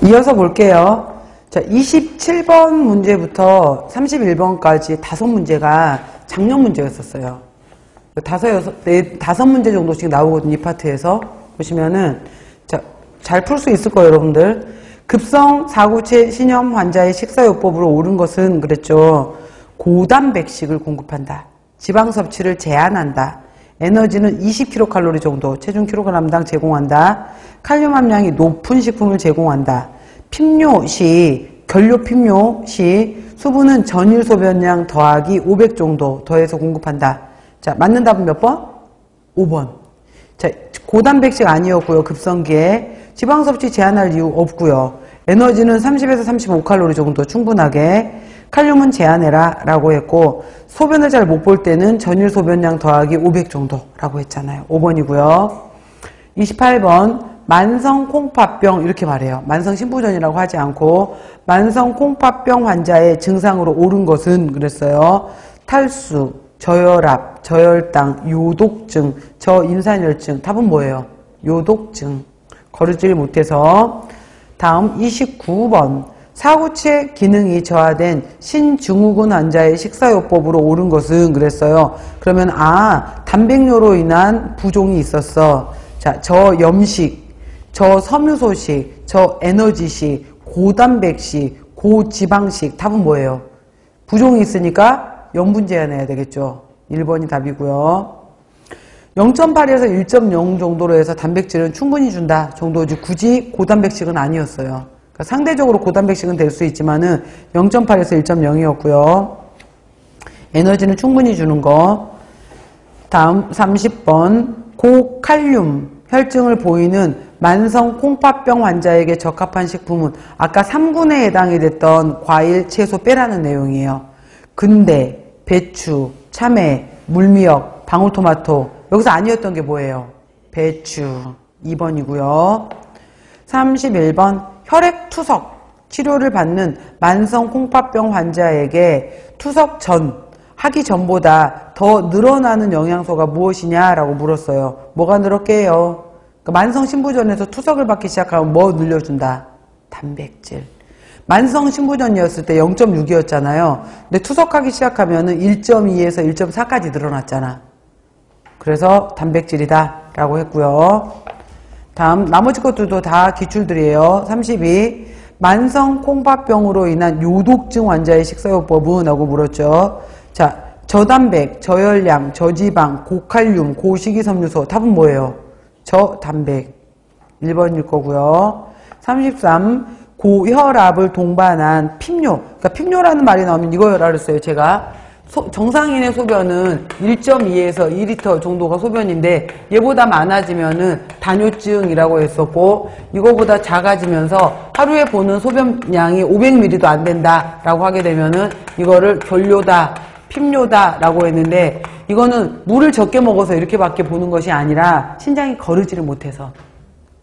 이어서 볼게요. 자, 27번 문제부터 31번까지 5문제가 작년 문제였었어요. 5문제 정도씩 나오거든요. 이 파트에서. 보시면은, 자, 잘 풀 수 있을 거예요, 여러분들. 급성 사구체 신염 환자의 식사요법으로 옳은 것은 그랬죠. 고단백식을 공급한다. 지방 섭취를 제한한다. 에너지는 20kcal 정도 체중 kg당 제공한다. 칼륨 함량이 높은 식품을 제공한다. 핍뇨 시, 결뇨 핍뇨 시 수분은 전일 소변량 더하기 500 정도 더해서 공급한다. 자, 맞는 답은 몇 번? 5번. 자, 고단백식 아니었고요. 급성기에 지방 섭취 제한할 이유 없고요. 에너지는 30에서 35칼로리 정도 충분하게. 칼륨은 제한해라 라고 했고, 소변을 잘 못 볼 때는 전일 소변량 더하기 500 정도라고 했잖아요. 5번이고요. 28번 만성 콩팥병 이렇게 말해요. 만성 신부전이라고 하지 않고 만성 콩팥병 환자의 증상으로 옳은 것은 그랬어요. 탈수, 저혈압, 저혈당, 요독증, 저인산혈증. 답은 뭐예요? 요독증. 거르질 못해서. 다음 29번 사구체 기능이 저하된 신증후군 환자의 식사요법으로 옳은 것은 그랬어요. 그러면 단백뇨로 인한 부종이 있었어. 자, 저염식, 저섬유소식, 저에너지식, 고단백식, 고지방식. 답은 뭐예요? 부종이 있으니까 염분 제한해야 되겠죠. 1번이 답이고요. 0.8에서 1.0 정도로 해서 단백질은 충분히 준다 정도지 굳이 고단백식은 아니었어요. 그러니까 상대적으로 고단백식은 될 수 있지만은 0.8에서 1.0이었고요. 에너지는 충분히 주는 거. 다음 30번 고칼륨 혈증을 보이는 만성 콩팥병 환자에게 적합한 식품은 아까 3군에 해당이 됐던 과일, 채소 빼라는 내용이에요. 근대, 배추, 참외, 물미역, 방울토마토. 여기서 아니었던 게 뭐예요? 배추. 2번이고요. 31번 혈액투석 치료를 받는 만성 콩팥병 환자에게 투석 전, 하기 전보다 더 늘어나는 영양소가 무엇이냐라고 물었어요. 뭐가 늘었게요? 그러니까 만성 신부전에서 투석을 받기 시작하면 뭐 늘려준다? 단백질. 만성 신부전이었을 때 0.6이었잖아요. 근데 투석하기 시작하면은 1.2에서 1.4까지 늘어났잖아. 그래서 단백질이다 라고 했고요. 다음 나머지 것들도 다 기출들이에요. 32 만성 콩팥병으로 인한 요독증 환자의 식사요법은? 하고 물었죠. 자, 저단백, 저열량, 저지방, 고칼륨, 고식이섬유소. 답은 뭐예요? 저단백. 1번일 거고요. 33 고혈압을 동반한 핍뇨. 그러니까 핍뇨라는 말이 나오면 이거를 알았어요. 제가 정상인의 소변은 1.2에서 2리터 정도가 소변인데 얘보다 많아지면은 단요증이라고 했었고, 이거보다 작아지면서 하루에 보는 소변량이 500ml도 안 된다라고 하게 되면은 이거를 결뇨다, 핍뇨다 라고 했는데, 이거는 물을 적게 먹어서 이렇게밖에 보는 것이 아니라 신장이 거르지를 못해서,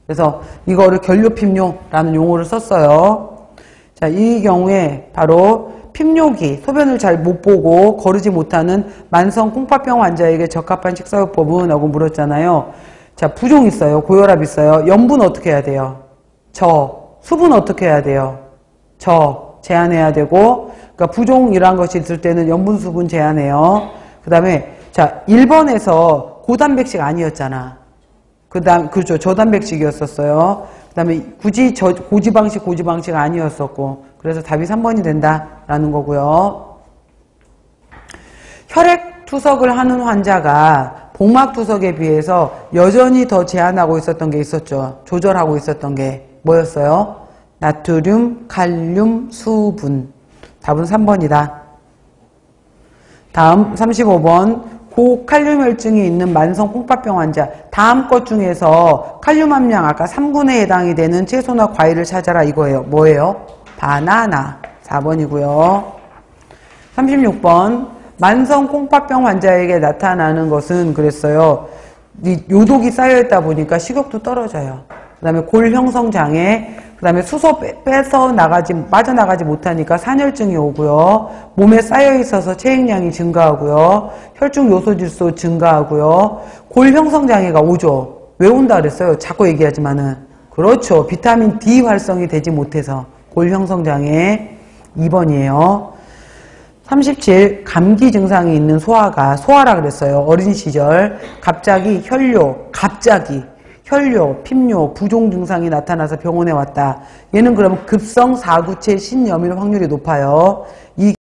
그래서 이거를 결뇨핍뇨라는 용어를 썼어요. 자, 이 경우에 바로 핍뇨기, 소변을 잘 못 보고 거르지 못하는 만성 콩팥병 환자에게 적합한 식사요법은? 하고 물었잖아요. 자, 부종 있어요. 고혈압 있어요. 염분 어떻게 해야 돼요? 수분 어떻게 해야 돼요? 제한해야 되고, 그러니까 부종이란 것이 있을 때는 염분, 수분 제한해요. 그 다음에, 자, 1번에서 고단백식 아니었잖아. 그렇죠. 저단백식이었었어요. 그 다음에 굳이 고지방식 아니었었고, 그래서 답이 3번이 된다라는 거고요. 혈액 투석을 하는 환자가 복막 투석에 비해서 여전히 더 제한하고 있었던 게 있었죠. 조절하고 있었던 게 뭐였어요? 나트륨, 칼륨, 수분. 답은 3번이다. 다음 35번 고칼륨 혈증이 있는 만성 콩팥병 환자. 다음 것 중에서 칼륨 함량 아까 3군에 해당이 되는 채소나 과일을 찾아라 이거예요. 뭐예요? 바나나. 4번이고요. 36번 만성 콩팥병 환자에게 나타나는 것은 그랬어요. 요독이 쌓여있다 보니까 식욕도 떨어져요. 그 다음에 골 형성 장애, 그 다음에 수소 빠져나가지 못하니까 산혈증이 오고요. 몸에 쌓여있어서 체액량이 증가하고요. 혈중 요소질소 증가하고요. 골 형성 장애가 오죠. 왜 온다 그랬어요? 자꾸 얘기하지만은. 그렇죠. 비타민 D 활성이 되지 못해서 골 형성장애 2번이에요. 37. 감기 증상이 있는 소아가 소아라 그랬어요. 어린 시절 갑자기 혈뇨, 핍뇨, 부종 증상이 나타나서 병원에 왔다. 얘는 그러면 급성 사구체 신염일 확률이 높아요. 이